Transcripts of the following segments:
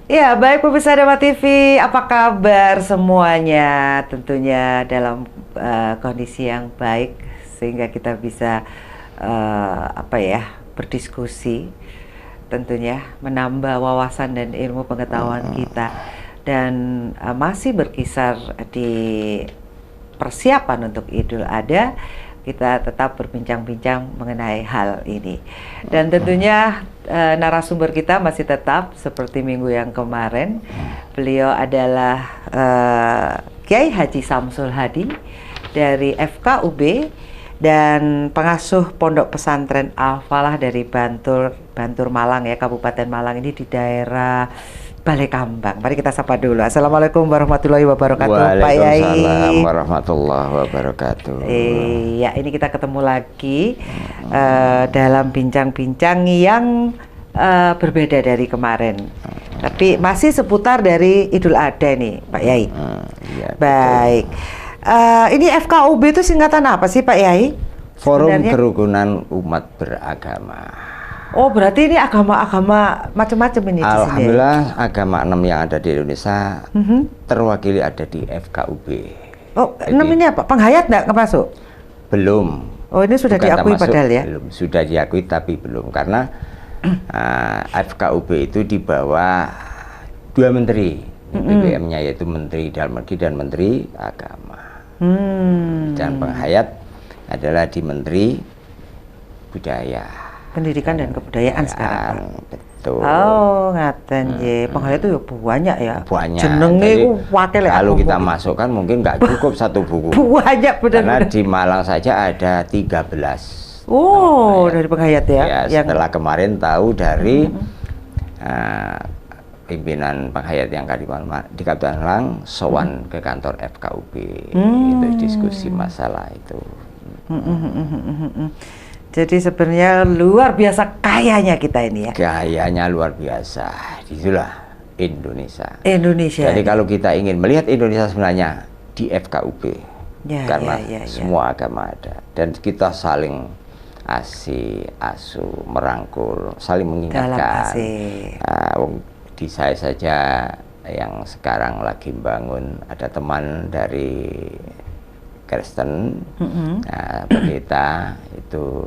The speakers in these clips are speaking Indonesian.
Ya, baik pemirsa Dharma TV, apa kabar semuanya? Tentunya dalam kondisi yang baik sehingga kita bisa berdiskusi, tentunya menambah wawasan dan ilmu pengetahuan kita dan masih berkisar di persiapan untuk Idul Adha. Kita tetap berbincang-bincang mengenai hal ini. Dan tentunya narasumber kita masih tetap seperti minggu yang kemarin. Beliau adalah Kiai Haji Samsul Hadi dari FKUB dan pengasuh Pondok Pesantren Al-Falah dari Bantul Malang ya, Kabupaten Malang ini di daerah Balai Kambang. Mari kita sapa dulu. Assalamualaikum warahmatullahi wabarakatuh, Pak Yai. Waalaikumsalam warahmatullahi wabarakatuh. Ya, ini kita ketemu lagi dalam bincang-bincang yang berbeda dari kemarin. Tapi masih seputar dari Idul Adha nih, Pak Yai. Iya, baik. Ini FKUB itu singkatan apa sih, Pak Yai? Forum Sebenarnya? Kerukunan Umat Beragama. Oh, berarti ini agama-agama macam-macam ini di sini. Alhamdulillah, agama 6 yang ada di Indonesia terwakili ada di FKUB. Oh, Jadi, 6 ini apa? Penghayat nggak masuk? Belum. Oh, ini sudah Bukan diakui termasuk, padahal ya? Belum, sudah diakui tapi belum karena FKUB itu di bawah 2 menteri. BBM-nya yaitu Menteri Dalam Negeri dan Menteri Agama. Dan penghayat adalah di Menteri Budaya. Pendidikan dan Kebudayaan sekarang, Pak. Betul. Oh, ngaten ye. Penghayat itu ya banyak ya. Banyak. Jenenge Jadi, wakil ya. kalau kita masukkan mungkin nggak cukup satu buku. Banyak Karena benar-benar. di Malang saja ada 13. Oh, dari penghayat ya. Ya, setelah kemarin tahu dari pimpinan penghayat yang di Kabupaten Malang sowan ke kantor FKUB untuk diskusi masalah itu. Jadi sebenarnya luar biasa kayanya kita ini ya. Gayanya luar biasa. Itulah Indonesia. Indonesia. Jadi kalau kita ingin melihat Indonesia sebenarnya di FKUB, karena semua agama ada dan kita saling asuh, merangkul, saling mengingatkan. Di saya saja yang sekarang lagi bangun ada teman dari Kristen, pendeta itu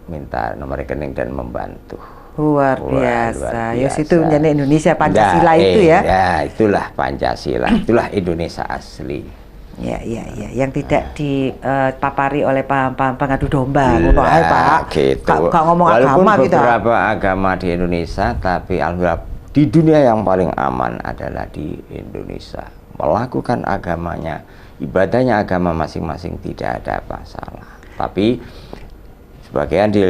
minta nomor rekening dan membantu. Luar biasa. Ya situ menjadi Indonesia Pancasila itu ya. Ya, itulah Pancasila, itulah Indonesia asli. Ya, yang tidak dipapari oleh paham-paham pengadu domba. Pak. Gitu. Kak ngomong walaupun agama kita. beberapa agama di Indonesia, tapi alhamdulillah di dunia yang paling aman adalah di Indonesia. Melakukan agamanya, ibadahnya agama masing-masing tidak ada masalah. Tapi sebagian di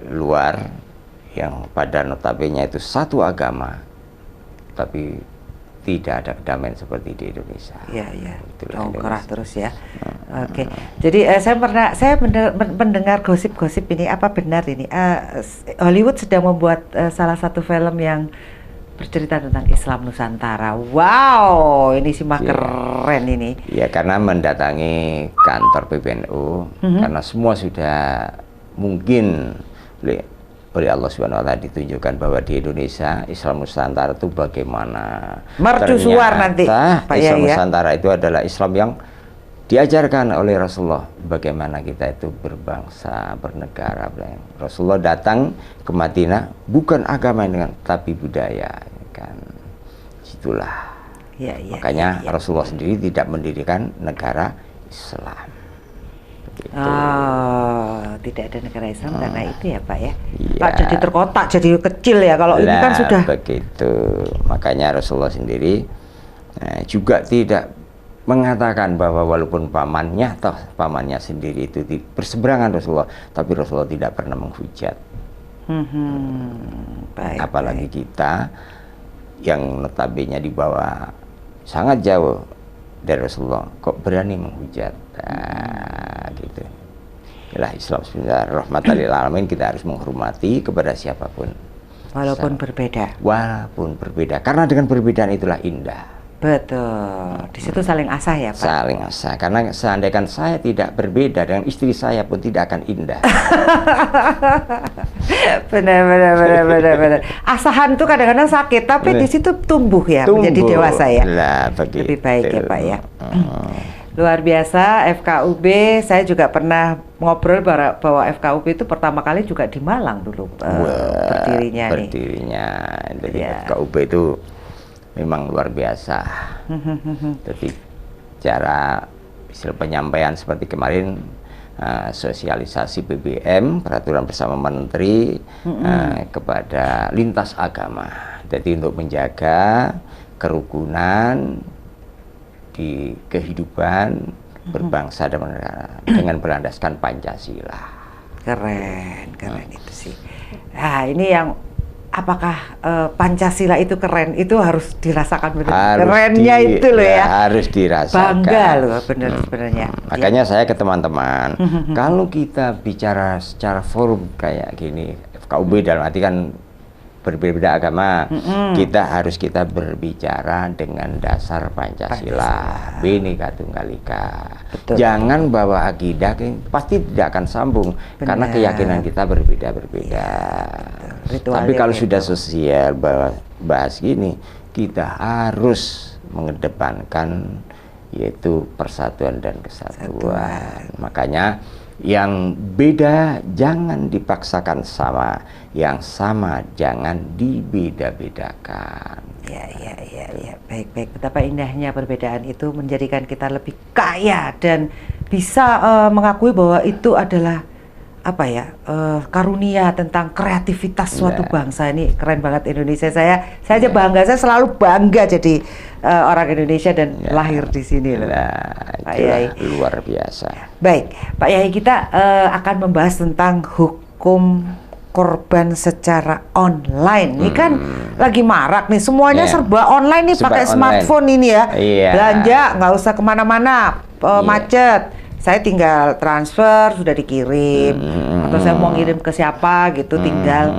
luar yang pada notabene itu satu agama, tapi tidak ada kedamaian seperti di Indonesia. Iya. Itulah Keras terus ya. Oke. Jadi saya mendengar gosip-gosip ini, apa benar ini? Hollywood sedang membuat salah satu film yang bercerita tentang Islam Nusantara. Wow, ini simak keren ini. Ya, karena mendatangi kantor PBNU, karena semua sudah mungkin oleh Allah Subhanahu wa Ta'ala ditunjukkan bahwa di Indonesia Islam Nusantara itu bagaimana. Mercusuar nanti, Pak Islam Yai, Nusantara itu adalah Islam yang diajarkan oleh Rasulullah bagaimana kita itu berbangsa, bernegara. Rasulullah datang ke Madinah bukan agama dengan tapi budaya, kan. Itulah. Makanya Rasulullah sendiri tidak mendirikan negara Islam. Begitu. Oh, tidak ada negara Islam karena itu ya, Pak ya. Iya. Pak jadi terkotak, jadi kecil ya. Kalau ini kan sudah begitu. Makanya Rasulullah sendiri juga tidak mengatakan bahwa walaupun pamannya sendiri itu berseberangan Rasulullah, tapi Rasulullah tidak pernah menghujat. Apalagi kita yang notabene di bawah sangat jauh dari Rasulullah kok berani menghujat. Gitu. Inilah Islam sebenarnya rahmatan lil alamin, kita harus menghormati kepada siapapun. walaupun berbeda. Walaupun berbeda, karena dengan perbedaan itulah indah. Betul. Di situ saling asah ya, Pak? Saling asah. Karena seandainya saya tidak berbeda dengan istri saya pun tidak akan indah. Benar. Asahan itu kadang-kadang sakit, tapi di situ tumbuh ya, menjadi dewasa ya. Lah, begitu. Lebih baik ya, Pak ya. Luar biasa, FKUB. Saya juga pernah ngobrol bahwa FKUB itu pertama kali juga di Malang dulu berdirinya. Jadi FKUB itu memang luar biasa. Jadi cara penyampaian seperti kemarin, sosialisasi BBM, peraturan bersama menteri kepada lintas agama. Jadi untuk menjaga kerukunan di kehidupan berbangsa dan bernegara dengan berlandaskan Pancasila. Keren itu sih. Nah, ini yang apakah Pancasila itu keren, itu harus dirasakan benar. Kerennya itu loh ya. Harus dirasakan. Bangga loh benar sebenarnya. Makanya saya ke teman-teman, kalau kita bicara secara forum kayak gini, FKUB dalam arti kan berbeda agama, kita berbicara dengan dasar Pancasila, Bhinneka Tunggal Ika. Jangan bawa akidah, pasti tidak akan sambung. Karena keyakinan kita berbeda-berbeda. Tapi kalau sudah sosial bahas gini, kita harus mengedepankan yaitu persatuan dan kesatuan. Makanya yang beda jangan dipaksakan sama, yang sama jangan dibeda-bedakan. Ya. Baik. Betapa indahnya perbedaan itu menjadikan kita lebih kaya dan bisa mengakui bahwa itu adalah karunia tentang kreativitas suatu bangsa. Ini keren banget Indonesia. Saya aja bangga, saya selalu bangga jadi orang Indonesia dan lahir di sini loh. Pak Yai, luar biasa. Baik, Pak Yai, kita akan membahas tentang hukum korban secara online. Ini kan lagi marak nih, semuanya serba online nih, pakai smartphone ini ya. Belanja nggak usah kemana-mana, macet. Saya tinggal transfer, sudah dikirim, atau saya mau ngirim ke siapa gitu, tinggal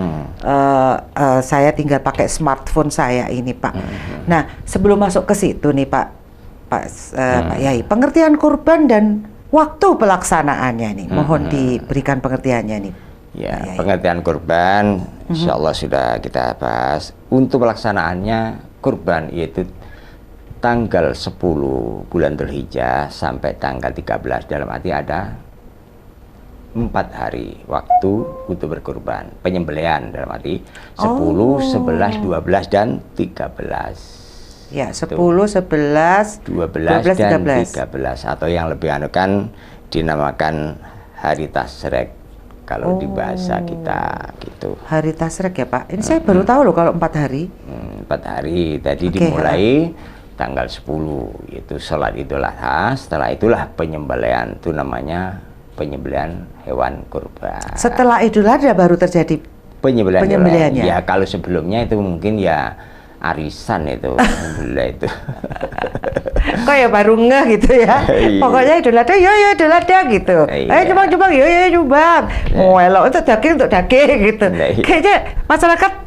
saya tinggal pakai smartphone saya ini, Pak. Nah, sebelum masuk ke situ nih, Pak Yai, pengertian kurban dan waktu pelaksanaannya nih, mohon diberikan pengertiannya nih. Ya, pengertian kurban, insya Allah sudah kita bahas. Untuk pelaksanaannya kurban yaitu tanggal 10 bulan Dzulhijjah sampai tanggal 13, dalam arti ada 4 hari waktu untuk berkurban, penyembelihan dalam arti 10, 11, 12 dan 13. Ya, 10, 11, 12 dan 13 atau yang lebih anukan dinamakan hari Tasyrik kalau di bahasa kita gitu. Hari Tasyrik ya, Pak. Ini saya baru tahu loh kalau 4 hari. 4 hari tadi dimulai tanggal 10 yaitu sholat Idul Adha. Setelah itulah penyembelihan, itu namanya penyembelihan hewan kurban. Setelah Idul Adha baru terjadi penyembelihannya. Ya, kalau sebelumnya itu mungkin ya arisan itu, alhamdulillah itu. Kok ya baru ngeh gitu ya. Pokoknya Idul Adha, yo Idul Adha gitu. Coba yo nyumbang. Mau elok untuk daging gitu. Kayaknya masyarakat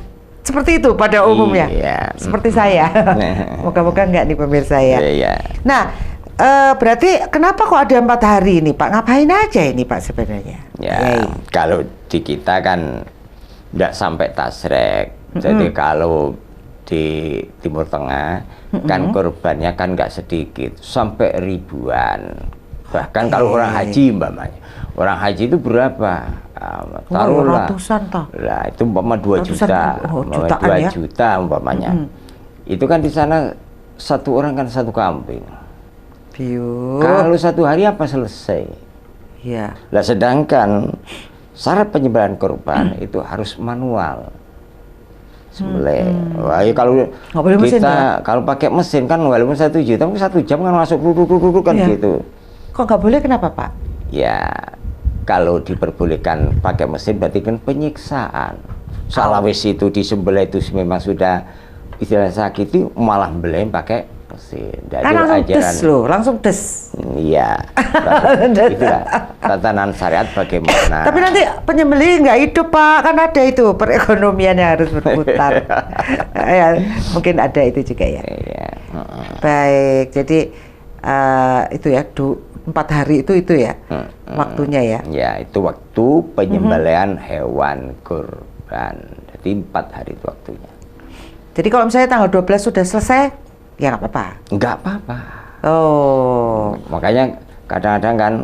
seperti itu pada umumnya, seperti saya. Moga-moga enggak nih pemirsa ya. Nah, berarti kenapa kok ada 4 hari ini, Pak? Ngapain aja ini, Pak, sebenarnya? Kalau di kita kan enggak sampai Tasyrik. Jadi kalau di Timur Tengah kan korbannya kan enggak sedikit, sampai ribuan. Bahkan kalau orang haji umpamanya, orang haji itu berapa? Taruhlah ratusan toh. Lah itu umpama 2 juta, 2 juta umpamanya. Itu kan di sana satu orang kan satu kambing. Kalau 1 hari apa selesai? Iya. Lah sedangkan syarat penyembelihan kurban itu harus manual. Sembelih. Wah, ya kalau kita kalau pakai mesin kan walaupun 1 juta, 1 jam kan masuk kan gitu. Kok nggak boleh, kenapa, Pak? Ya, kalau diperbolehkan pakai mesin berarti kan penyiksaan. Salawis itu disembelih itu memang sudah istilah sakit, itu malah beli pakai mesin. Kan langsung des loh, langsung des. Iya. Itulah tatanan syariat bagaimana. Tapi nanti penyembelih nggak hidup, Pak, kan ada itu perekonomiannya harus berputar. Ya, mungkin ada itu juga ya. Baik, jadi itu ya 4 hari itu ya waktunya ya? Ya, itu waktu penyembelihan hewan kurban. Jadi 4 hari itu waktunya. Jadi kalau misalnya tanggal 12 sudah selesai, ya nggak apa-apa? Nggak apa-apa. Oh. Makanya kadang-kadang kan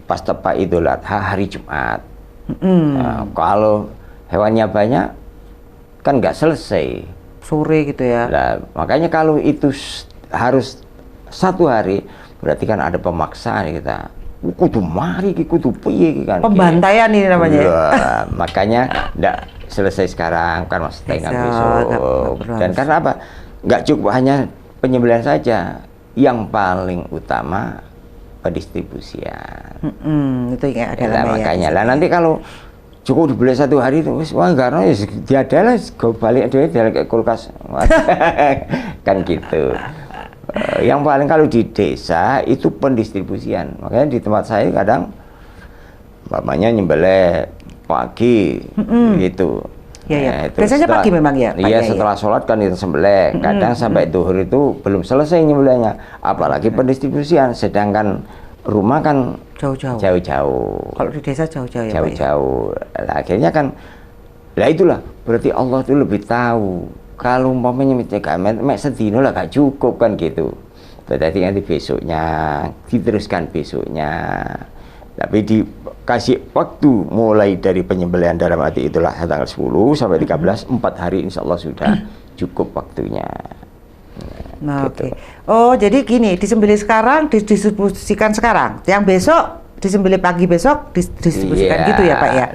pas tepat Idul Adha hari Jumat. Nah, kalau hewannya banyak, kan nggak selesai. Sore gitu ya? Nah, makanya kalau itu harus 1 hari, berarti kan ada pemaksaan kita. Kudu mari, kudu piye kan. Pembantaian ini namanya. Nah, makanya enggak selesai sekarang, kan masih tengah besok. Dan karena apa? Enggak cukup hanya penyembelihan saja. Yang paling utama pendistribusian. Itu ya Nah, makanya lah nanti kalau cukup dibeli 1 hari itu, wah karena dia adalah gue balik dia ke kulkas. Kan gitu. Yang paling kalau di desa itu pendistribusian. Makanya di tempat saya kadang mamanya nyembelih pagi gitu. Ya. Biasanya pagi memang ya? Iya, setelah sholat kan itu sembelih. Kadang sampai duhur itu belum selesai nyembelihnya. Apalagi pendistribusian. Sedangkan rumah kan jauh-jauh. Kalau di desa jauh-jauh ya? Jauh-jauh. Nah, akhirnya kan, lah itulah. Berarti Allah itu lebih tahu. Kalau umpamanya mek sedino lah gak cukup kan gitu. Berarti nanti besoknya diteruskan besoknya. Tapi dikasih waktu mulai dari penyembelihan dalam arti itulah tanggal 10 sampai 13, 4 hari insya Allah sudah cukup waktunya. Nah, gitu. Oke. Oh, jadi gini, disembelih sekarang, didistribusikan sekarang. Yang besok disembelih pagi, besok didistribusikan gitu ya Pak ya?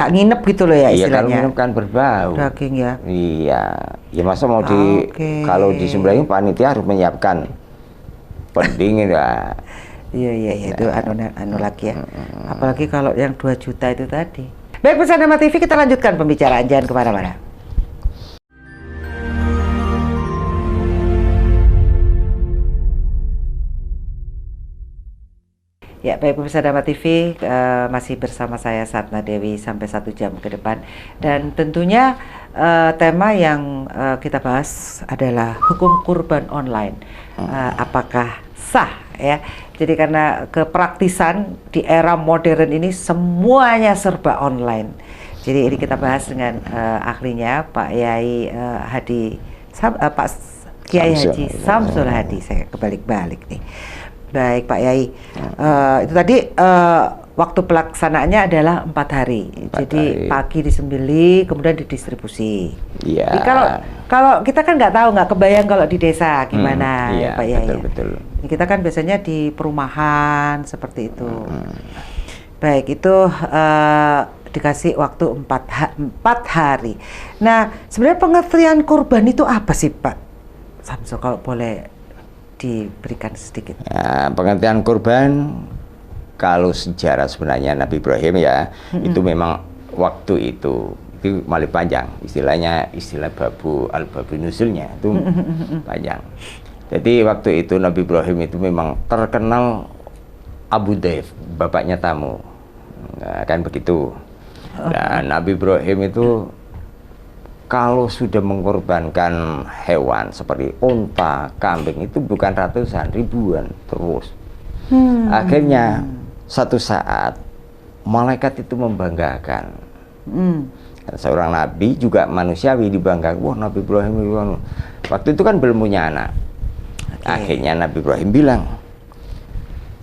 Gak nginep gitu loh ya istilahnya? Iya, kalau nginep kan berbau. Daging ya? Iya. Ya masa mau kalau disembelih panitia harus menyiapkan pendingin ya. Iya, itu anu lagi ya. Apalagi kalau yang 2 juta itu tadi. Baik, Pesan Damai TV, kita lanjutkan pembicaraan, jangan kemana-mana. Ya, baik pemirsa Damai TV, masih bersama saya Satna Dewi sampai 1 jam ke depan. Dan tentunya tema yang kita bahas adalah hukum kurban online. Apakah sah ya? Jadi karena kepraktisan di era modern ini semuanya serba online. Jadi ini kita bahas dengan ahlinya Pak Yai Pak Kiai Haji Samsul Hadi. Saya kebalik-balik nih. Baik Pak Yai, itu tadi waktu pelaksanaannya adalah 4 hari. Jadi pagi disembelih, kemudian didistribusi. Iya. Kalau kita kan nggak tahu, nggak kebayang kalau di desa gimana, iya, Pak Yai. Betul. Kita kan biasanya di perumahan seperti itu. Baik, itu dikasih waktu 4 hari. Nah, sebenarnya pengertian kurban itu apa sih Pak Samsul, kalau boleh diberikan sedikit? Ya, pengertian kurban kalau sejarah sebenarnya Nabi Ibrahim ya, itu memang waktu itu malah panjang, istilah al-babu nusulnya itu panjang. Jadi waktu itu Nabi Ibrahim itu memang terkenal Abu Dhaif, bapaknya tamu. Nah, kan begitu. Dan Nabi Ibrahim itu kalau sudah mengorbankan hewan seperti unta, kambing itu bukan ratusan, ribuan terus. Akhirnya satu saat malaikat itu membanggakan. Seorang nabi juga manusiawi dibanggakan. Wah, Nabi Ibrahim waktu itu kan belum punya anak. Akhirnya Nabi Ibrahim bilang,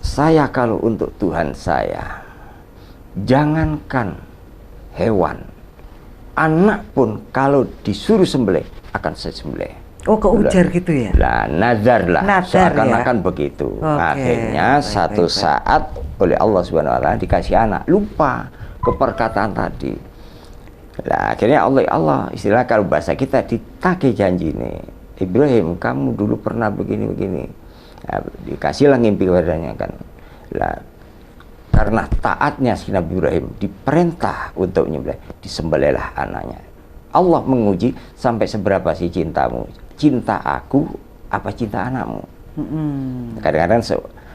saya kalau untuk Tuhan saya, jangankan hewan, anak pun kalau disuruh sembelih akan saya sembelih. Oh, keujar gitu ya? Lah, nazar lah, seakan-akan ya? Begitu. Akhirnya satu saat oleh Allah Subhanahu Wa Taala dikasih anak, lupa ke perkataan tadi. Lah, akhirnya Allah istilah kalau bahasa kita ditagih janji nih. Ibrahim, kamu dulu pernah begini-begini. Nah, dikasihlah ngimpi kepadanya kan. Lah, karena taatnya si Nabi Ibrahim diperintah untuk nyembelih, disembelihlah anaknya. Allah menguji sampai seberapa sih cintamu, cinta aku apa cinta anakmu. Kadang-kadang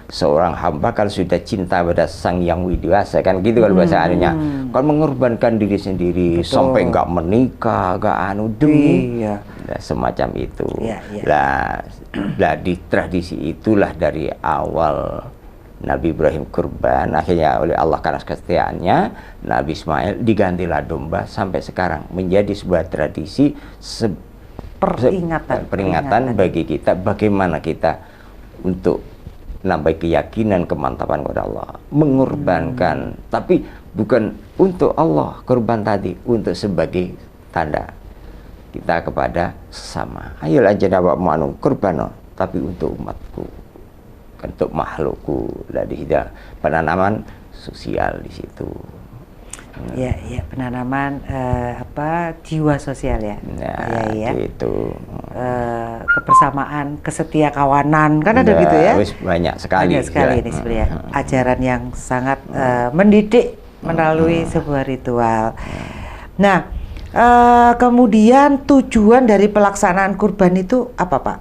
seorang hamba kalau sudah cinta pada Sang Yang Widiwasa kan gitu kalau bahasa anunya, kan mengorbankan diri sendiri. Betul. Sampai nggak menikah, nggak demi Nah, semacam itu. Ya, ya. Lah di tradisi itulah dari awal Nabi Ibrahim kurban, akhirnya oleh Allah karena kesetiaannya Nabi Ismail digantilah domba sampai sekarang menjadi sebuah tradisi peringatan bagi kita bagaimana kita untuk nambah keyakinan kemantapan kepada Allah, mengorbankan, tapi bukan untuk Allah kurban tadi, untuk sebagai tanda kita kepada sesama. Ayolah jenabak manu kurban, tapi untuk umatku, untuk makhlukku. Dari penanaman sosial di situ. Ya, ya, penanaman jiwa sosial ya. Nah, ya. Gitu. Kebersamaan, kesetia kawanan, kan ada gitu ya. Banyak sekali. Banyak sekali ini sebenarnya ajaran yang sangat mendidik melalui sebuah ritual. Nah, kemudian tujuan dari pelaksanaan kurban itu apa, Pak?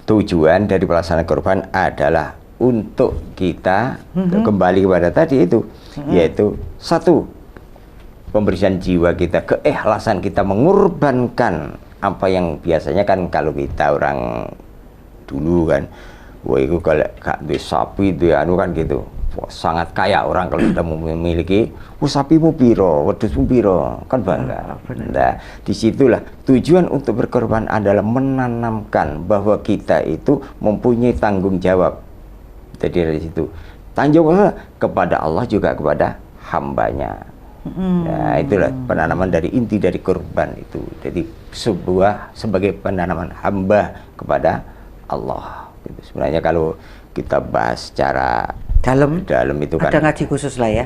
Tujuan dari pelaksanaan kurban adalah untuk kita kembali kepada tadi itu, yaitu satu, pemberian jiwa kita, keikhlasan kita mengorbankan apa yang biasanya kan kalau kita orang dulu kan, wah itu kalau di sapi itu ya, kan gitu. Wah, sangat kaya orang kalau sudah memiliki sapimu piro, wedhusmu piro, kan bangga. Nah, disitulah tujuan untuk berkorban adalah menanamkan bahwa kita itu mempunyai tanggung jawab. Jadi dari situ tanggung jawab kepada Allah juga kepada hambanya. Nah, itulah penanaman dari inti dari kurban itu. Jadi sebagai penanaman hamba kepada Allah. Gitu. Sebenarnya kalau kita bahas secara dalam itu kan ada ngaji khusus lah ya.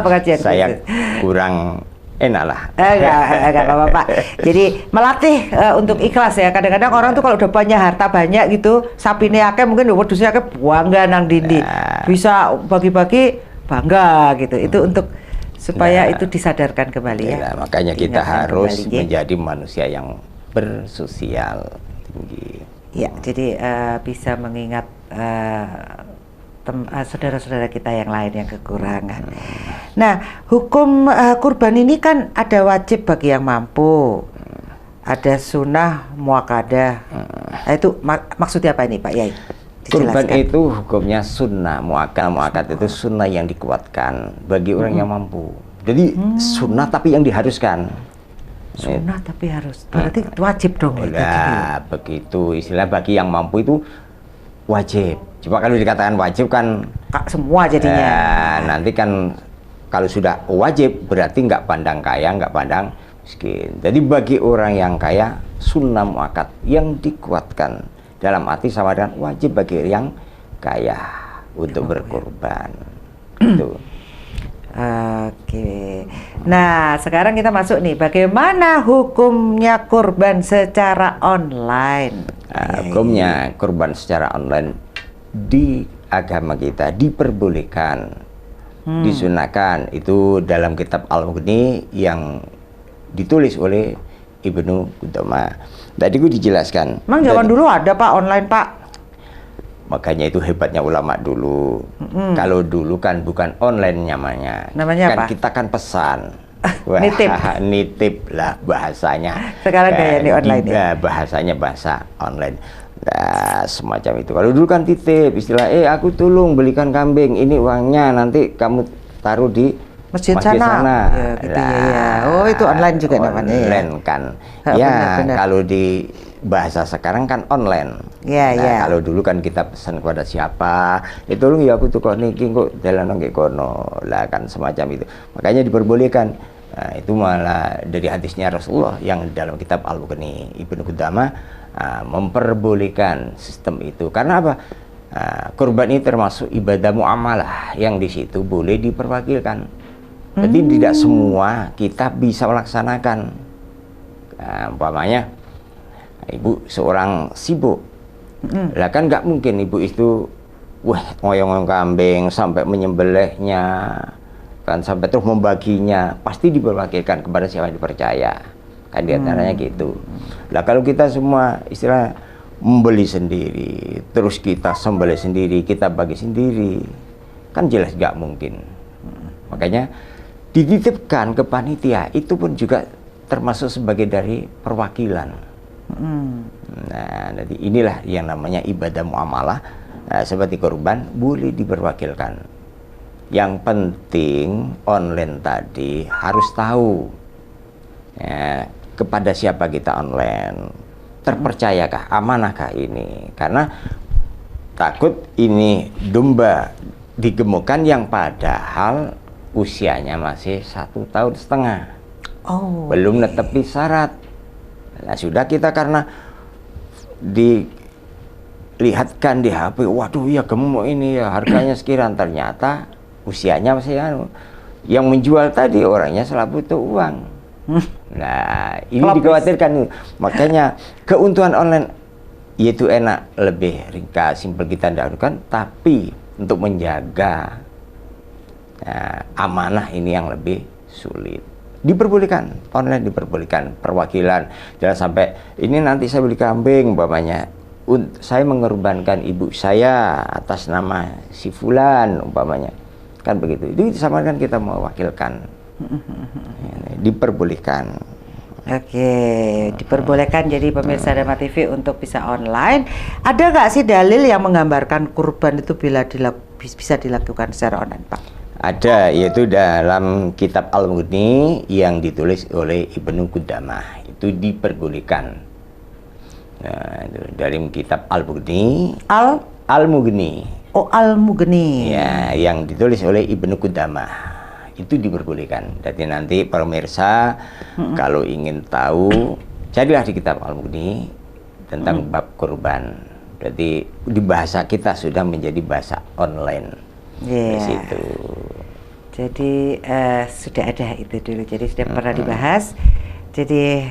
Pengajian saya khusus. Kurang enak lah. Enggak apa-apa, Pak. Jadi melatih untuk ikhlas ya. Kadang-kadang orang tuh kalau udah punya harta banyak gitu, sapine akeh mungkin wedhusnya akeh bangga nang dindi. Bisa bagi-bagi bangga gitu. Itu untuk supaya itu disadarkan kembali ya. Makanya kita harus menjadi manusia yang bersosial tinggi. Ya, jadi bisa mengingat saudara-saudara kita yang lain yang kekurangan. Nah, hukum kurban ini kan ada wajib bagi yang mampu, ada sunnah muakkadah. Itu maksudnya apa ini, Pak Yai? Kurban itu hukumnya sunnah muakkad itu sunnah yang dikuatkan bagi orang yang mampu. Jadi sunnah tapi yang diharuskan. Sunnah tapi harus, berarti wajib dong. Nah, begitu istilah bagi yang mampu itu wajib. Coba kalau dikatakan wajib kan semua jadinya. Nanti kan kalau sudah wajib berarti nggak pandang kaya, nggak pandang miskin. Jadi bagi orang yang kaya sunnah muakkad yang dikuatkan dalam arti sama dengan wajib bagi yang kaya untuk berkorban. Gitu. Oke. Nah, sekarang kita masuk nih, bagaimana hukumnya kurban secara online? Hukumnya kurban secara online di agama kita diperbolehkan, disunahkan itu dalam kitab Al-Mughni yang ditulis oleh Ibnu Qudamah. Tadi gue dijelaskan. Emang zaman dulu ada, Pak, online, Pak? Makanya itu hebatnya ulama dulu. Kalau dulu kan bukan online namanya. Namanya kan apa? Kita kan pesan. Nitip lah bahasanya. Sekarang kayak di online ya? Bahasanya bahasa online. Nah, semacam itu. Kalau dulu kan titip, istilah aku tolong belikan kambing, ini uangnya nanti kamu taruh di masjid sana. Ya, gitu ya. Oh, itu online juga namanya ya. Online kan. Benar. Kalau di bahasa sekarang kan online. Kalau dulu kan kita pesan kepada siapa, tolong ya aku tukar niki kok dalan nggih kono. Lah kan semacam itu. Makanya diperbolehkan. Nah, itu malah dari hadisnya Rasulullah yang dalam kitab Al-Mughni Ibnu Qudamah memperbolehkan sistem itu. Karena apa? Kurban ini termasuk ibadah muamalah yang di situ boleh diperwakilkan. Jadi tidak semua kita bisa melaksanakan. Umpamanya ibu seorang sibuk, lah kan nggak mungkin ibu itu ngoyong-ngoyong kambing sampai menyembelihnya, kan sampai terus membaginya, pasti diperwakilkan kepada siapa yang dipercaya. Kan diantaranya gitu. Lah kalau kita semua istilah membeli sendiri, terus kita sembelih sendiri, kita bagi sendiri, kan jelas nggak mungkin. Makanya dititipkan ke panitia, itu pun juga termasuk sebagai dari perwakilan. Nah, jadi inilah yang namanya ibadah muamalah. Seperti kurban boleh diperwakilkan. Yang penting online tadi harus tahu ya, kepada siapa kita online, terpercayakah, amanahkah ini. Karena takut ini domba digemukkan yang padahal usianya masih 1,5 tahun. Belum netepi syarat. Nah, sudah kita karena dilihatkan di HP, waduh ya gemuk ini ya, harganya sekian, ternyata usianya masih yang menjual tadi orangnya selalu butuh uang. Nah, ini dikhawatirkan. Makanya keuntungan online yaitu enak, lebih ringkas, simpel kita dahulukan, tapi untuk menjaga amanah ini yang lebih sulit. Diperbolehkan, online diperbolehkan, perwakilan. Jangan sampai ini nanti saya beli kambing, umpamanya saya mengorbankan ibu saya atas nama si fulan, umpamanya. Kan begitu. Itu sama kan kita mewakilkan. Diperbolehkan. Oke, diperbolehkan jadi pemirsa Dharma TV untuk bisa online. Ada nggak sih dalil yang menggambarkan kurban itu bisa dilakukan secara online, Pak? Ada, yaitu dalam kitab Al-Mughni yang ditulis oleh Ibnu Qudamah. Itu diperbolehkan. Nah, itu dari kitab Al-Mughni. Al-Mughni. Oh, Al-Mughni. Ya, yang ditulis oleh Ibnu Qudamah. Itu diperbolehkan. Jadi nanti pemirsa kalau ingin tahu, carilah di kitab Al-Mughni tentang bab kurban. Jadi di bahasa kita sudah menjadi bahasa online. Di situ. Jadi sudah ada itu dulu. Jadi sudah pernah dibahas. Jadi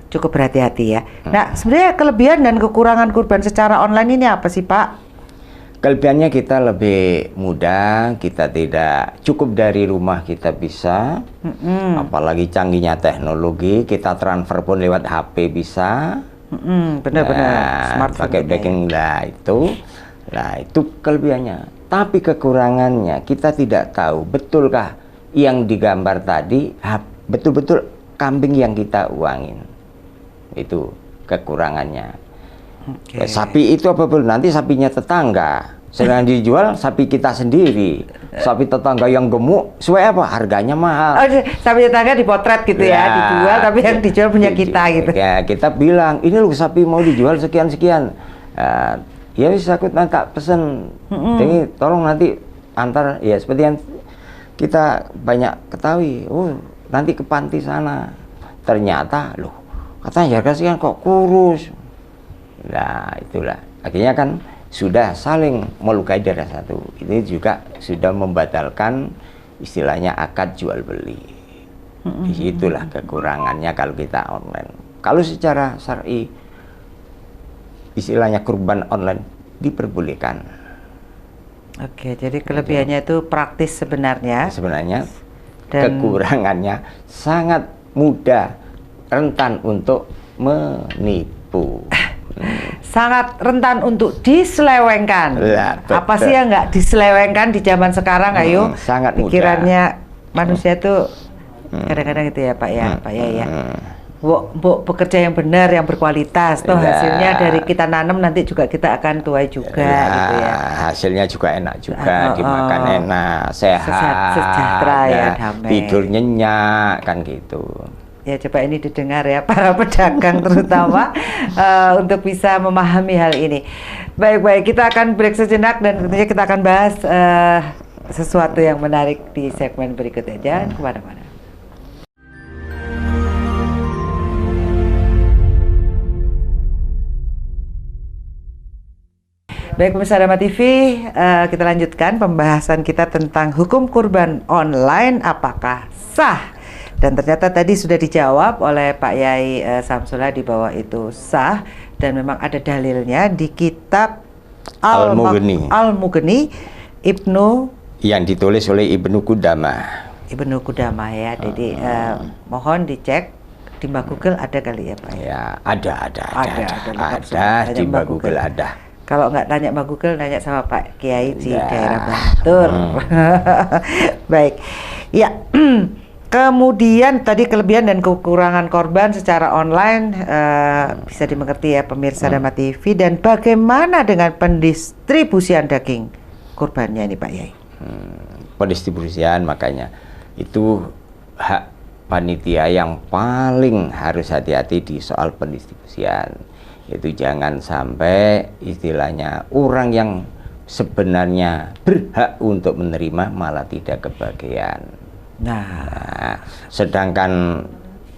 cukup berhati-hati ya. Nah, sebenarnya kelebihan dan kekurangan kurban secara online ini apa sih, Pak? Kelebihannya kita lebih mudah, kita tidak cukup dari rumah kita bisa, apalagi canggihnya teknologi, kita transfer pun lewat HP bisa, benar-benar smartphone pakai backing lah itu. Nah, itu kelebihannya. Tapi kekurangannya kita tidak tahu betulkah yang digambar tadi betul-betul kambing yang kita uangin. Itu kekurangannya. Sapi itu apa pun nanti sapinya tetangga, sedang dijual sapi kita sendiri. Sapi tetangga yang gemuk, sesuai apa? Harganya mahal. Oh, sapi tetangga dipotret gitu ya, dijual, tapi yang dijual punya kita gitu. Ya, kita bilang, ini loh sapi mau dijual sekian-sekian. Ya bisa aku nanti pesen, ini tolong nanti antar, ya seperti yang kita banyak ketahui. Oh, nanti ke panti sana, ternyata loh katanya harga sekian kok kurus. Nah, itulah akhirnya kan sudah saling melukai darah satu. Ini juga sudah membatalkan istilahnya akad jual beli. Disitulah kekurangannya kalau kita online. Kalau secara syar'i istilahnya kurban online diperbolehkan. Oke, jadi kelebihannya itu praktis sebenarnya. Dan kekurangannya sangat mudah, rentan untuk menipu. Sangat rentan untuk diselewengkan. Apa sih yang nggak diselewengkan di zaman sekarang? Ayo, sangat pikirannya manusia itu kadang-kadang gitu ya, Pak ya, Pak ya. Bu, bekerja yang benar, yang berkualitas, toh hasilnya dari kita nanam nanti juga kita akan tuai juga, gitu ya. Hasilnya juga enak juga, dimakan enak, sehat, sejahtera ya, damai. Tidur nyenyak, kan gitu. Ya, coba ini didengar ya para pedagang terutama untuk bisa memahami hal ini. Baik, kita akan break sejenak dan tentunya kita akan bahas sesuatu yang menarik di segmen berikutnya. Jangan kemana-mana. Baik pemirsa Dharma TV, kita lanjutkan pembahasan kita tentang hukum kurban online apakah sah. Dan ternyata tadi sudah dijawab oleh Pak Yai Samsullah di bawah itu sah dan memang ada dalilnya di kitab Al-Mughni Ibnu yang ditulis oleh Ibnu Qudamah. Ibnu Qudamah ya. Jadi mohon dicek di Mbak Google ada kali ya Pak? Ya, ada di Mbak Google ada. Kalau nggak tanya Mbak Google, nanya sama Pak Kiai di daerah Bantul. Baik, ya. Kemudian tadi kelebihan dan kekurangan korban secara online bisa dimengerti ya pemirsa Dharma TV. Dan bagaimana dengan pendistribusian daging kurbannya ini Pak Yai? Pendistribusian makanya itu hak panitia yang paling harus hati-hati di soal pendistribusian. Itu jangan sampai istilahnya orang yang sebenarnya berhak untuk menerima malah tidak kebagian. Nah, sedangkan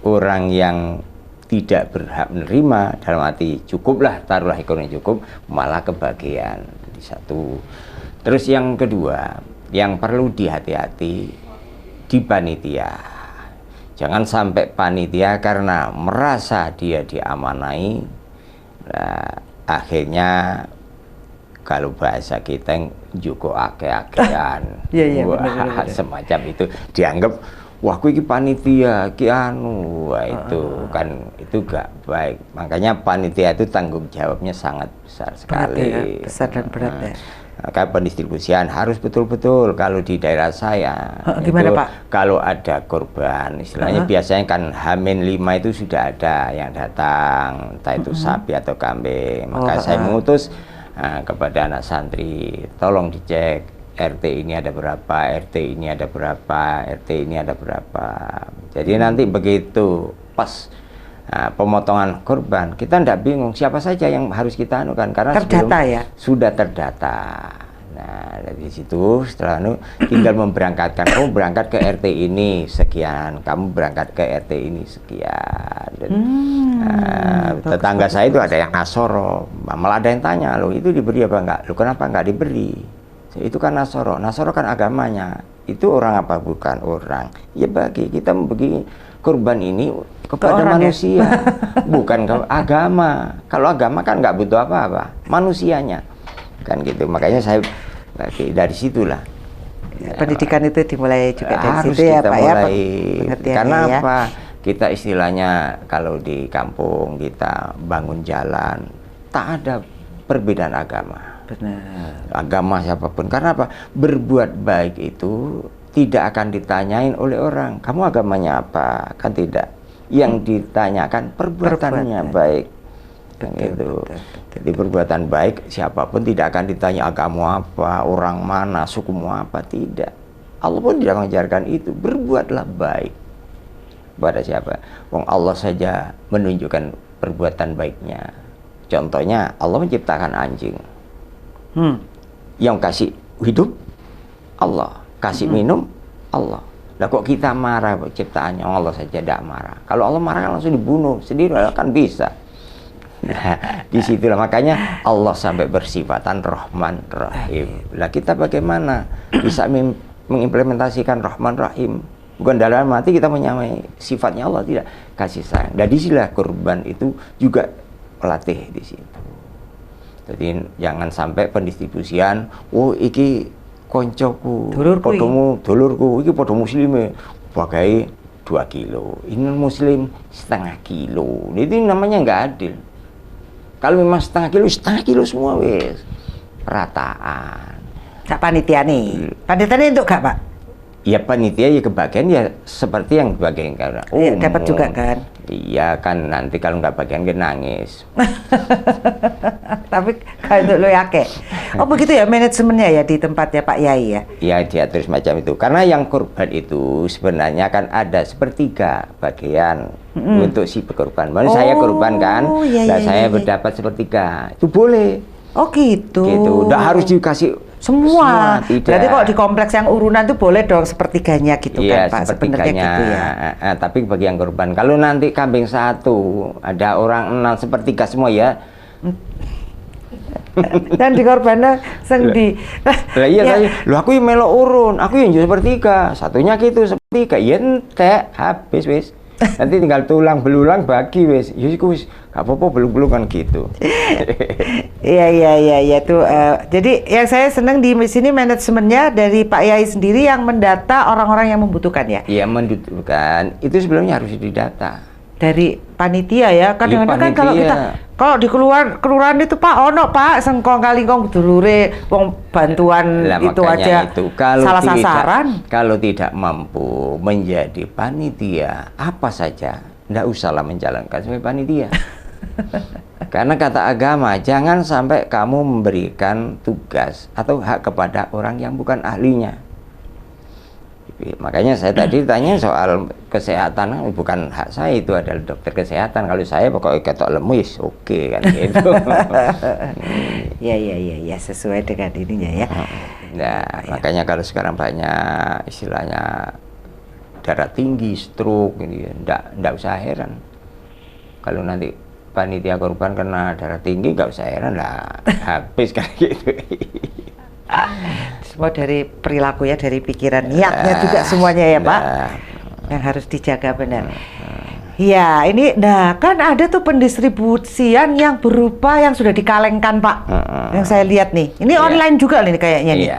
orang yang tidak berhak menerima dalam arti cukuplah, taruhlah ekonomi cukup, malah kebagian. Jadi satu. Terus yang kedua, yang perlu dihati-hati di panitia. Jangan sampai panitia karena merasa dia diamanai, akhirnya kalau bahasa kita juga ake-akean, semacam itu dianggap wah aku ini panitia wah itu kan itu gak baik. Makanya panitia itu tanggung jawabnya sangat besar sekali, berat ya, besar dan berat ya. Maka pendistribusian harus betul-betul. Kalau di daerah saya gimana itu, Pak? Kalau ada korban istilahnya biasanya kan H-5 itu sudah ada yang datang, entah itu sapi atau kambing. Maka saya mengutus kepada anak santri, tolong dicek RT ini ada berapa, RT ini ada berapa, RT ini ada berapa. Jadi nanti begitu pas pemotongan korban, kita tidak bingung siapa saja yang harus kita anukan karena terdata ya? Sudah terdata. Nah dari situ setelah tinggal memberangkatkan, oh berangkat ke RT ini sekian, kamu berangkat ke RT ini sekian. Dan, tetangga saya itu ada yang Nasoro, malah ada yang tanya, loh itu diberi apa enggak? Loh kenapa enggak diberi? Itu kan Nasoro, Nasoro kan agamanya. Itu orang apa? Bukan orang. Ya bagi kita membagi kurban ini kepada manusia, bukan ke agama. Kalau agama kan nggak butuh apa-apa, manusianya kan gitu. Makanya saya dari situlah pendidikan itu dimulai juga dari harus situ ya kita Pak mulai, ya. karena apa? Kita istilahnya kalau di kampung kita bangun jalan tak ada perbedaan agama. Benar. Agama siapapun. Karena apa? Berbuat baik itu tidak akan ditanyain oleh orang, kamu agamanya apa? Kan tidak. Yang ditanyakan perbuatannya baik. Betul. Jadi perbuatan baik siapapun tidak akan ditanya agama apa, orang mana, sukumu apa, tidak. Allah pun tidak mengajarkan itu. Berbuatlah baik. Pada siapa? Wong Allah saja menunjukkan perbuatan baiknya. Contohnya Allah menciptakan anjing. Yang kasih hidup Allah, kasih minum Allah. Lah kok kita marah ciptaannya Allah saja tidak marah. Kalau Allah marah kan langsung dibunuh sendiri kan bisa. Nah, disitulah makanya Allah sampai bersifatan Rahman Rahim. Lah kita bagaimana bisa mengimplementasikan Rahman Rahim? Bukan dalam arti kita menyamai sifatnya Allah, tidak, kasih sayang. Dan disinilah kurban itu juga pelatih di situ. Jadi jangan sampai pendistribusian, oh iki koncoku, dulurku, iki podo muslime, pakai 2 kilo, ini muslim setengah kilo. Itu namanya nggak adil. Kalau memang setengah kilo semua wes perataan. Kak panitia nih, panitia untuk gak Pak? Ya panitia ya kebagian ya seperti yang bagian karena dapat juga kan? Iya kan nanti kalau nggak bagian kan nangis. Tapi kalau untuk lo yake, oh begitu ya manajemennya ya di tempatnya Pak Yai ya? Ya diatur semacam itu. Karena yang kurban itu sebenarnya kan ada sepertiga bagian untuk si berkorban. Maksudnya saya korban kan, saya berdapat sepertiga. Itu boleh. Oh gitu. Gitu. Nggak harus dikasih semua. Tidak. Berarti kalau di kompleks yang urunan itu boleh dong sepertiganya gitu kan Pak? Sepertiganya gitu ya. Tapi bagi yang korban, kalau nanti kambing 1 ada orang 6 sepertiga semua ya. Dan di korbannya sendi. Lah iya tadi, lu aku yang melo urun, aku yang sepertiga, satunya gitu sepertiga, ya entek habis wis. Nanti tinggal tulang belulang bagi wis. Ya wis gak apa-apa belum kan gitu. Iya tuh. Jadi yang saya senang di sini manajemennya dari Pak Yai sendiri yang mendata orang-orang yang membutuhkan ya. Iya membutuhkan. Itu sebelumnya harus didata. dari panitia ya. Kadang-kadang kan kalau di kelurahan itu Pak ono Pak sengkong kalingkong dulure wong bantuan lah, itu aja itu, kalau salah tidak, sasaran. Kalau tidak mampu menjadi panitia apa saja, ndak usahlah menjalankan sebagai panitia. Karena kata agama, jangan sampai kamu memberikan tugas atau hak kepada orang yang bukan ahlinya. Makanya saya tadi tanya soal kesehatan, bukan hak saya, itu adalah dokter kesehatan. Kalau saya pokoknya ketok lemus, oke kan gitu. Ya, sesuai dengan ininya ya. Nah, makanya kalau sekarang banyak istilahnya darah tinggi, stroke, ini ndak usah heran. Kalau nanti panitia korban kena darah tinggi, nggak usah heran lah, habis kan gitu. Semua dari perilaku ya, dari pikiran, niatnya juga semuanya ya Pak, yang harus dijaga benar. Ya ini, nah kan ada tuh pendistribusian yang berupa yang sudah dikalengkan Pak, yang saya lihat nih, ini online juga nih kayaknya nih.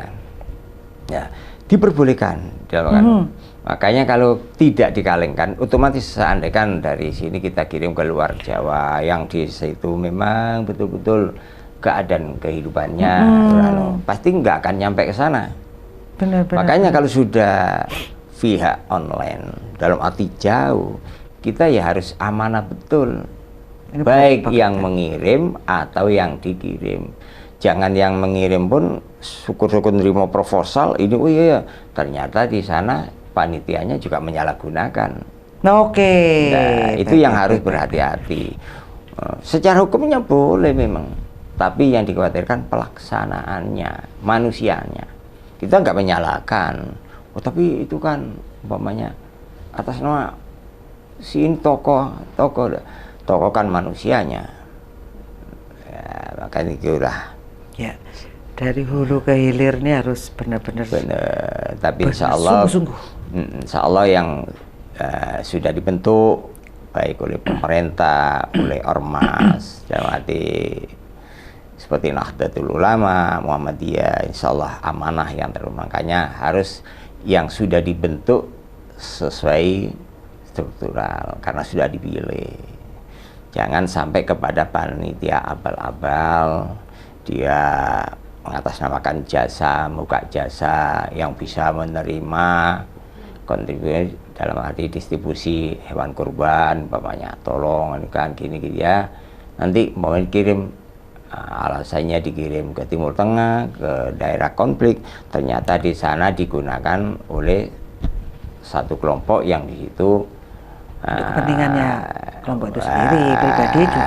Ya, diperbolehkan. Makanya kalau tidak dikalengkan, otomatis seandainya dari sini kita kirim ke luar Jawa, yang di situ memang betul-betul keadaan kehidupannya pasti nggak akan nyampe ke sana. Makanya kalau sudah via online, dalam arti jauh, kita ya harus amanah betul. Ini baik yang mengirim atau yang dikirim. Jangan yang mengirim pun syukur-syukur nerima proposal ini, oh iya ternyata di sana panitianya juga menyalahgunakan. Oke. Nah, itu yang harus berhati-hati. Secara hukumnya boleh memang, tapi yang dikhawatirkan pelaksanaannya, manusianya. Kita nggak menyalahkan, tapi itu kan umpamanya atas nama si ini tokoh kan manusianya. Ya, makanya itulah. Ya, dari hulu ke hilir ini harus benar-benar. Tapi insya Allah yang sudah dibentuk baik oleh pemerintah, oleh ormas, dalam arti seperti Nahdlatul Ulama, Muhammadiyah, insya Allah amanah yang terus. Makanya harus yang sudah dibentuk sesuai struktural karena sudah dipilih. Jangan sampai kepada panitia abal-abal, dia mengatasnamakan jasa, buka jasa yang bisa menerima kontribusi dalam arti distribusi hewan kurban, umpamanya tolong kan gini ya. Nanti mau kirim, alasannya dikirim ke Timur Tengah, ke daerah konflik, ternyata di sana digunakan oleh satu kelompok yang di situ kepentingannya kelompok itu sendiri, pribadi juga.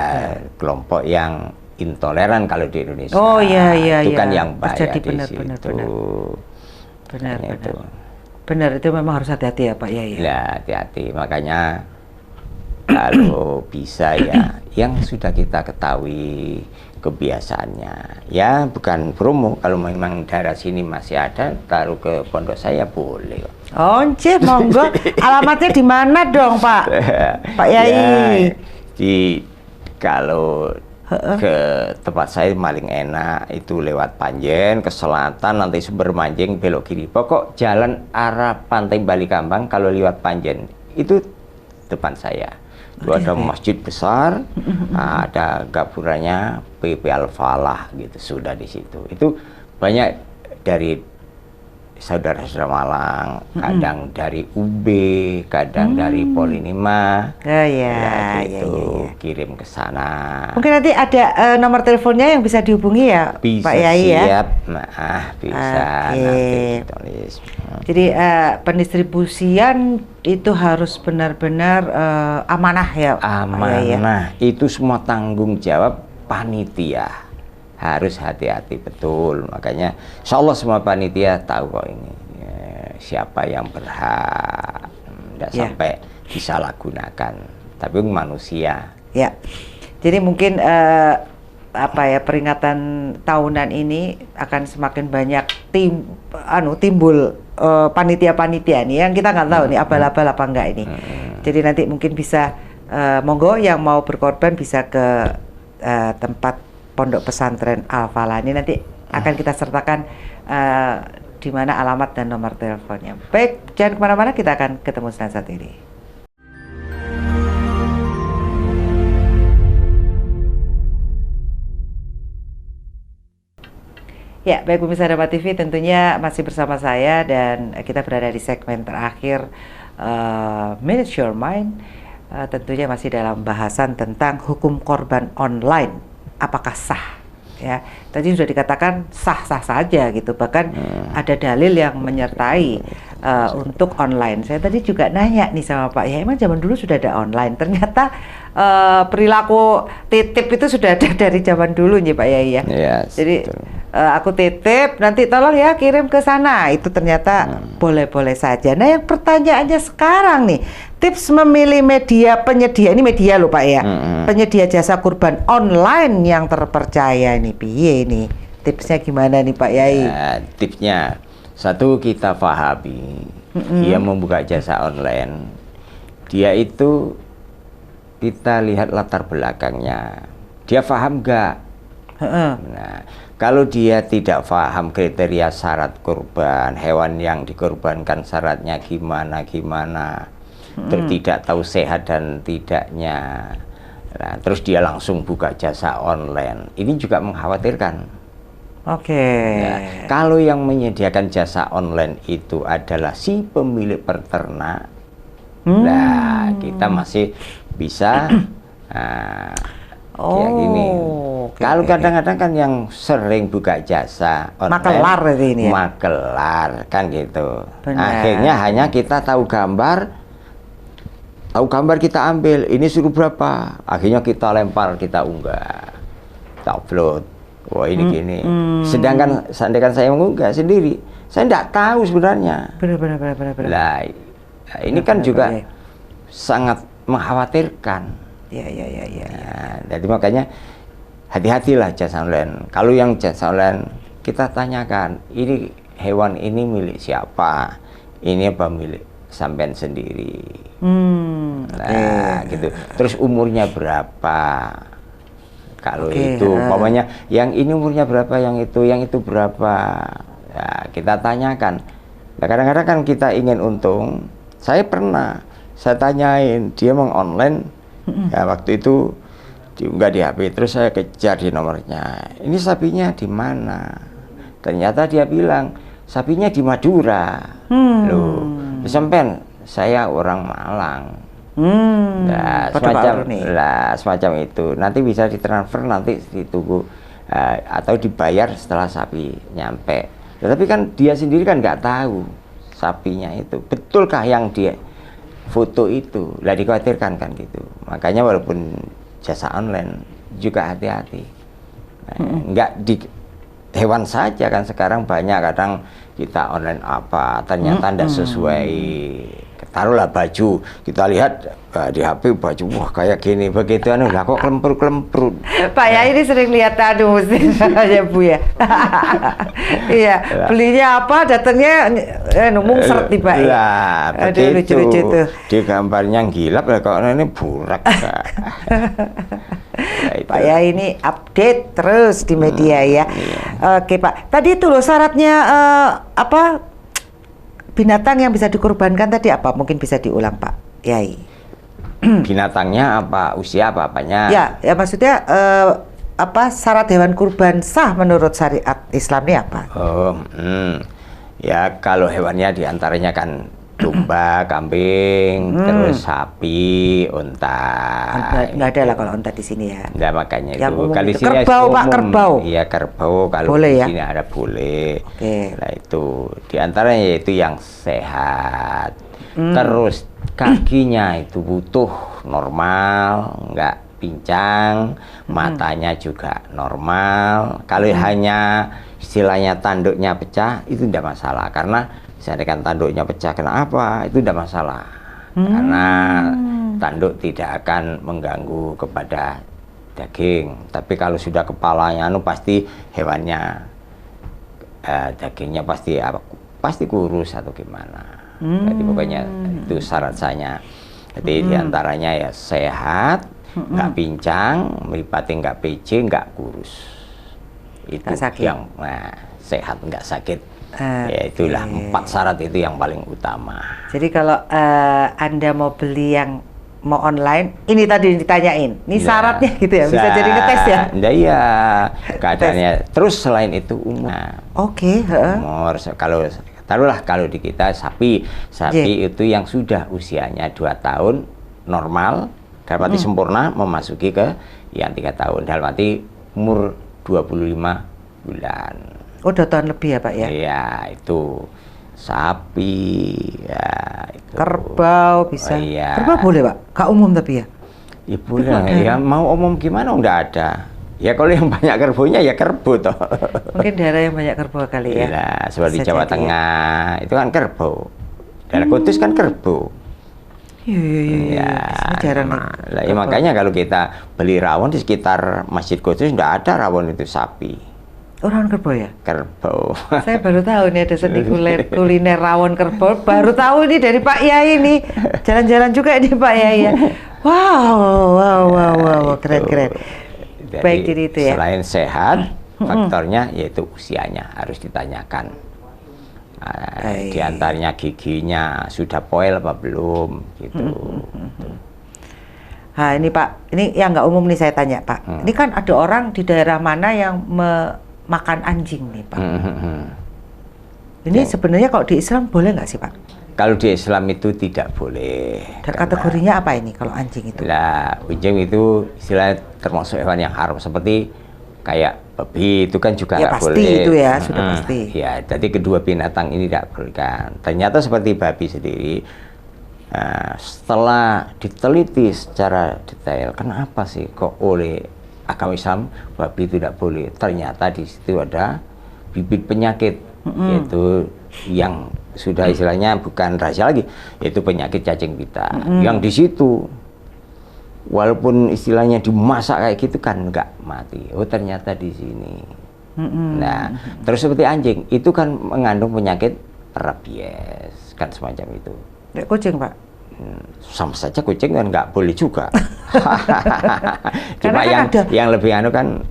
Kelompok yang intoleran kalau di Indonesia. Oh iya itu kan yang bahaya di situ. Benar. Benar, itu memang harus hati-hati ya Pak ya. Ya hati-hati, makanya kalau bisa ya yang sudah kita ketahui kebiasaannya, ya bukan promo, kalau memang daerah sini masih ada taruh ke pondok saya boleh. Oh cih, monggo. Alamatnya di mana dong Pak? Pak Yai. Ya, kalau ke tempat saya paling enak itu lewat Panjen ke selatan, nanti Sumber Manjing belok kiri. Pokok jalan arah Pantai Balikambang kalau lewat Panjen itu depan saya. Itu ada masjid besar, ada gapuranya PP Al-Falah gitu, sudah di situ. Itu banyak dari saudara-saudara Malang, kadang dari UB, kadang dari Polinima. Ya, kirim ke sana. Mungkin nanti ada nomor teleponnya yang bisa dihubungi ya, bisa, Pak Yai ya. Siap, bisa nanti tulis. Jadi pendistribusian itu harus benar-benar amanah ya. Amanah, itu semua tanggung jawab panitia. Harus hati-hati betul, makanya insya Allah semua panitia tahu kok ini siapa yang berhak, tidak sampai disalahgunakan, tapi manusia. Ya, jadi mungkin peringatan tahunan ini akan semakin banyak timbul panitia-panitia nih yang kita nggak tahu nih abal-abal apa enggak ini. Jadi nanti mungkin bisa monggo yang mau berkorban bisa ke tempat Pondok Pesantren Al-Falah ini, nanti akan kita sertakan di mana alamat dan nomor teleponnya. Baik, jangan kemana-mana, kita akan ketemu setelah satu ini. Ya, baik pemirsa Dharma TV, tentunya masih bersama saya dan kita berada di segmen terakhir Manage Your Mind. Tentunya masih dalam bahasan tentang hukum korban online. Apakah sah? Ya, tadi sudah dikatakan sah-sah saja gitu. Bahkan ada dalil yang menyertai untuk online. Saya tadi juga nanya nih sama Pak, ya emang zaman dulu sudah ada online. Ternyata perilaku titip itu sudah ada dari zaman dulu nih Pak Yai ya. Yes, jadi aku titip, nanti tolong ya kirim ke sana. Itu ternyata boleh-boleh saja. Nah, yang pertanyaannya sekarang nih, tips memilih media penyedia, ini media loh Pak ya, penyedia jasa kurban online yang terpercaya ini piye ini? Tipsnya gimana nih Pak Yai? Tipsnya, satu, kita pahami dia membuka jasa online, dia itu kita lihat latar belakangnya, dia paham nggak? Nah, kalau dia tidak paham kriteria syarat kurban, hewan yang dikorbankan syaratnya gimana, terus tidak tahu sehat dan tidaknya, nah, terus dia langsung buka jasa online, ini juga mengkhawatirkan. Nah, kalau yang menyediakan jasa online itu adalah si pemilik peternak, nah kita masih bisa ya gini. Kalau kadang-kadang kan yang sering buka jasa online, makelar ini ya? Makelar kan gitu. Benar. Akhirnya hanya kita tahu gambar kita ambil, ini suruh berapa, akhirnya kita lempar, kita unggah, kita upload. Wah ini gini. Sedangkan seandainya saya mengunggah sendiri, saya tidak tahu sebenarnya. Benar. Nah, ini kan juga sangat mengkhawatirkan. Ya. Nah, jadi makanya hati-hatilah jasa online. Kalau yang jasa online kita tanyakan, ini hewan ini milik siapa? Ini apa milik sampean sendiri? Nah, gitu. Terus umurnya berapa? Kalau itu, umpamanya yang ini umurnya berapa, yang itu berapa? Nah, kita tanyakan. Nah, kadang-kadang kan kita ingin untung. Saya tanyain, dia online. Ya, waktu itu diunggah di HP, terus saya kejar di nomornya. Ini sapinya di mana? Ternyata dia bilang sapinya di Madura. Loh, sampean saya orang Malang. Nah, semacam itu. Nanti bisa ditransfer, nanti ditunggu atau dibayar setelah sapi nyampe. Tetapi kan dia sendiri kan nggak tahu sapinya itu betulkah yang dia foto itu. Lah dikhawatirkan kan gitu. Makanya walaupun jasa online juga hati-hati. Nggak di hewan saja kan, sekarang banyak kadang kita online apa ternyata tidak sesuai. Taruhlah baju, kita lihat di HP baju, wah kayak gini, begitu lah kok kelempur-kelempur. Pak ya, ini sering lihat mesin ya Bu ya. Iya, belinya apa, datangnya mungseret nih Pak. Lah, begitu. Lucu-lucu tuh. Di gambarnya gilap lah, kok ini burak. Pak ya, ini update terus di media ya. Oke Pak, tadi itu loh syaratnya binatang yang bisa dikorbankan tadi apa? Mungkin bisa diulang Pak Yai. Binatangnya apa? Usia apanya? Ya maksudnya syarat hewan kurban sah menurut syariat Islam ini apa? Ya kalau hewannya diantaranya kan domba, kambing, terus sapi, unta. Nggak ada lah kalau unta di sini ya. Nah, makanya yang itu. Kali sini kerbau Pak, kerbau. Iya kerbau, kalau boleh, di ya? sini ada boleh. Nah itu diantaranya yaitu yang sehat. Terus kakinya itu butuh normal, nggak pincang, matanya juga normal. Kalau hanya istilahnya tanduknya pecah itu tidak masalah, karena misalkan tanduknya pecah kenapa itu tidak masalah, karena tanduk tidak akan mengganggu kepada daging. Tapi kalau sudah kepalanya pasti hewannya dagingnya pasti kurus atau gimana. Jadi pokoknya itu syarat saya. Jadi diantaranya ya sehat, nggak pincang, meripati nggak PJ, nggak kurus. Itu yang sehat, nggak sakit. Ya itulah 4 syarat itu yang paling utama. Jadi kalau Anda mau beli yang mau online, ini tadi ditanyain, ini syaratnya gitu ya, bisa jadi ngetes ya? Iya, keadaannya. Terus selain itu umur. Oke. Umur, kalau taruhlah kalau di kita sapi itu yang sudah usianya 2 tahun normal, dalam arti sempurna, memasuki ke yang 3 tahun, dalam arti umur 25 bulan. Oh, 2 tahun lebih ya Pak ya? Iya, itu sapi, ya itu. Kerbau bisa. Iya. Kerbau boleh Pak? Gak umum tapi ya? Ya boleh, ya mau umum gimana, nggak ada. Ya kalau yang banyak kerbaunya ya kerbau toh. Mungkin daerah yang banyak kerbau kali ya? Iya, seperti bisa Jawa Tengah, itu kan kerbau. Daerah Kudus kan kerbau. Iya, jarang lah, ya makanya kalau kita beli rawon di sekitar Masjid Kudus nggak ada rawon itu sapi. Rawon kerbau ya? Kerbau. Saya baru tahu nih ada seni kuliner rawon kerbau. Baru tahu ini dari Pak Yai nih. Jalan-jalan juga ini Pak Yai ya. Wow, keren. Jadi, baik, jadi itu ya. Selain sehat, faktornya yaitu usianya harus ditanyakan. Di antaranya giginya sudah poel apa belum gitu. Nah ini Pak, ini yang nggak umum nih saya tanya Pak. Ini kan ada orang di daerah mana yang makan anjing nih Pak. Ini sebenarnya kalau di Islam boleh nggak sih Pak? Kalau di Islam itu tidak boleh. Dan kategorinya apa ini kalau anjing itu? Nah, anjing itu istilahnya termasuk hewan yang haram, seperti kayak babi itu kan juga nggak boleh. Pasti itu ya, sudah pasti. Ya, jadi kedua binatang ini tidak boleh kan. Ternyata seperti babi sendiri, setelah diteliti secara detail, kenapa sih kok oleh agama Islam babi tidak boleh? Ternyata di situ ada bibit penyakit, yaitu yang sudah istilahnya bukan rahasia lagi, yaitu penyakit cacing pita. Yang di situ walaupun istilahnya dimasak kayak gitu kan nggak mati. Oh ternyata di sini. Nah, terus seperti anjing itu kan mengandung penyakit rabies kan semacam itu. Kucing Pak? Sama saja kucing kan nggak boleh juga. Cuma kan yang lebih anu kan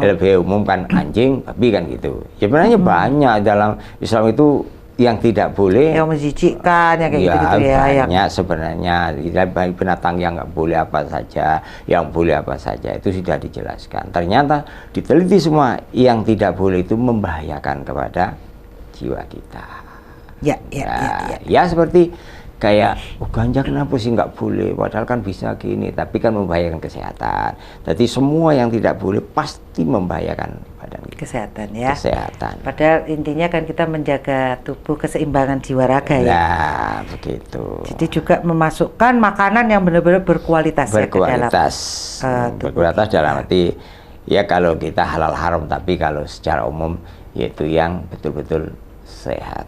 lebih umum kan anjing, babi kan gitu. Ya sebenarnya banyak dalam Islam itu yang tidak boleh, yang menjijikkan, yang kayak gitu ya. Banyak sebenarnya binatang yang nggak boleh apa saja, yang boleh apa saja itu sudah dijelaskan. Ternyata diteliti semua yang tidak boleh itu membahayakan kepada jiwa kita. Ya seperti kayak ganja kenapa sih nggak boleh, padahal kan bisa gini, tapi kan membahayakan kesehatan. Jadi semua yang tidak boleh pasti membahayakan badan kita. Kesehatan ya. Kesehatan. Padahal intinya kan kita menjaga tubuh, keseimbangan jiwa raga ya. Nah, begitu. Jadi juga memasukkan makanan yang benar-benar berkualitas. Berkualitas. Ya, berkualitas dalam arti ya kalau kita halal haram, tapi kalau secara umum yaitu yang betul-betul sehat.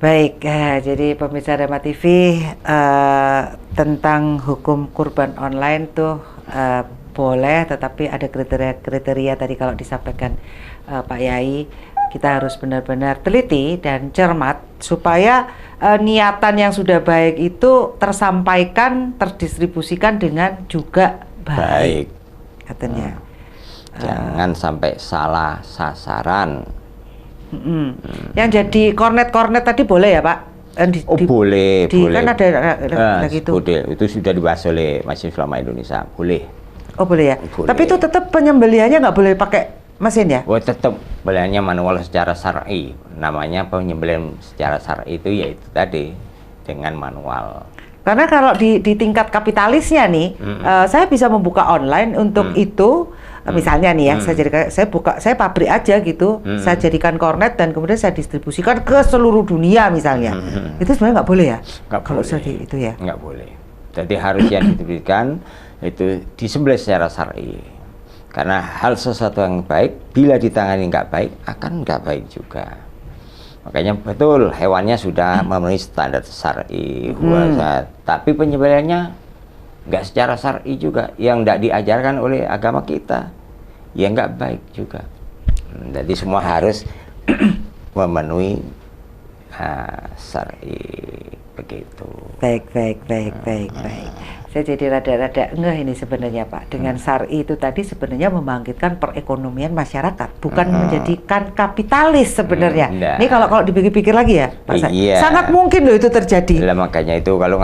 Baik, jadi pemirsa Rema TV tentang hukum kurban online tuh boleh, tetapi ada kriteria tadi kalau disampaikan Pak Yai, kita harus benar-benar teliti dan cermat supaya niatan yang sudah baik itu tersampaikan, terdistribusikan dengan juga baik. Katanya. Jangan sampai salah sasaran. Yang jadi kornet tadi boleh ya Pak? Boleh. Kan ada gitu. Boleh. Itu sudah dibahas oleh Majelis Ulama Indonesia. Boleh. Oh boleh ya. Boleh. Tapi itu tetap penyembelihannya nggak boleh pakai mesin ya? Oh tetap penyembelihannya manual secara syar'i. Namanya penyembelihan secara syar'i itu yaitu tadi dengan manual. Karena kalau di tingkat kapitalisnya nih, saya bisa membuka online untuk itu. Misalnya nih ya, saya pabrik aja gitu, saya jadikan kornet dan kemudian saya distribusikan ke seluruh dunia misalnya. Itu sebenarnya nggak boleh ya? Kalau seperti itu ya? Nggak boleh. Jadi harus yang distribusikan itu disembelih secara syar'i. Karena hal sesuatu yang baik bila ditangani nggak baik akan nggak baik juga. Makanya betul hewannya sudah memenuhi standar syar'i, tapi penyembelihannya nggak secara syar'i juga, yang nggak diajarkan oleh agama kita, ya nggak baik juga. Jadi semua harus memenuhi syar'i begitu. Baik. Saya jadi rada-rada ngeh ini sebenarnya Pak. Dengan syar'i itu tadi sebenarnya membangkitkan perekonomian masyarakat, bukan menjadikan kapitalis sebenarnya. Ini kalau dipikir-pikir lagi ya Pak, sangat mungkin loh itu terjadi. Makanya itu kalau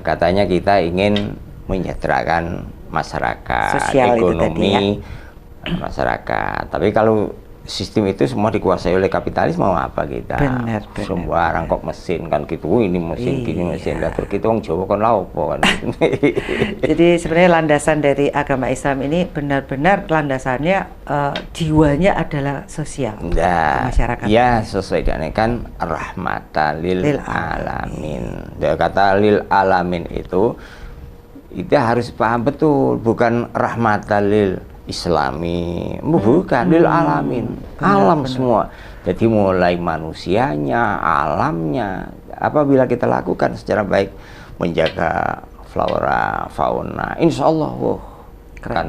katanya kita ingin menyejahterakan masyarakat, sosial ekonomi masyarakat. Tapi kalau sistem itu semua dikuasai oleh kapitalis, mau apa kita? Semua rangkok mesin kan gitu, ini mesin gini mesin datur kita orang Jawa kan laopo kan. Jadi sebenarnya landasan dari agama Islam ini benar-benar landasannya jiwanya adalah sosial masyarakat. Ya sesuai dengan kan rahmatan lil alamin. Dia kata lil alamin itu harus paham betul, bukan rahmatan lil Islami, bukan lil alamin, alam semua. Jadi mulai manusianya, alamnya, apabila kita lakukan secara baik, menjaga flora, fauna, insya Allah, kan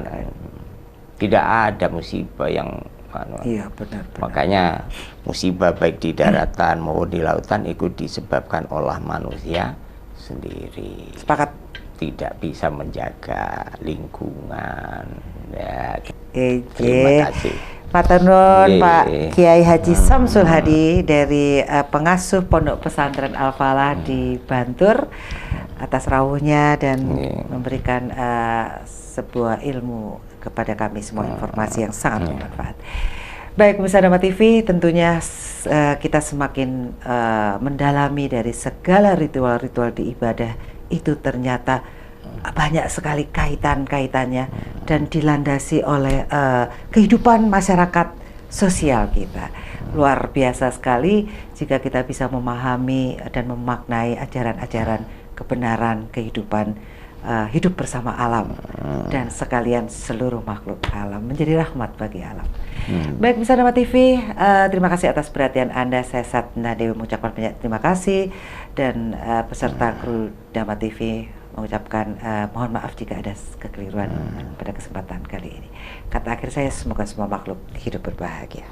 tidak ada musibah yang benar. Makanya musibah baik di daratan maupun di lautan itu disebabkan oleh manusia sendiri. Sepakat. Tidak bisa menjaga lingkungan. Ya, terima kasih. Matur nuwun Pak Kiai Haji Samsul Hadi dari pengasuh Pondok Pesantren Al-Falah di Bantur atas rawuhnya dan memberikan sebuah ilmu kepada kami semua, informasi yang sangat bermanfaat. Baik pemirsa Dhamma TV, tentunya kita semakin mendalami dari segala ritual-ritual di ibadah itu ternyata banyak sekali kaitan-kaitannya dan dilandasi oleh kehidupan masyarakat sosial kita. Luar biasa sekali jika kita bisa memahami dan memaknai ajaran-ajaran kebenaran kehidupan hidup bersama alam dan sekalian seluruh makhluk alam, menjadi rahmat bagi alam. Baik pemirsa Dhamma TV, terima kasih atas perhatian Anda. Saya Satna Dewi mengucapkan banyak terima kasih dan peserta kru Dhamma TV mengucapkan mohon maaf jika ada kekeliruan pada kesempatan kali ini. Kata akhir saya, semoga semua makhluk hidup berbahagia.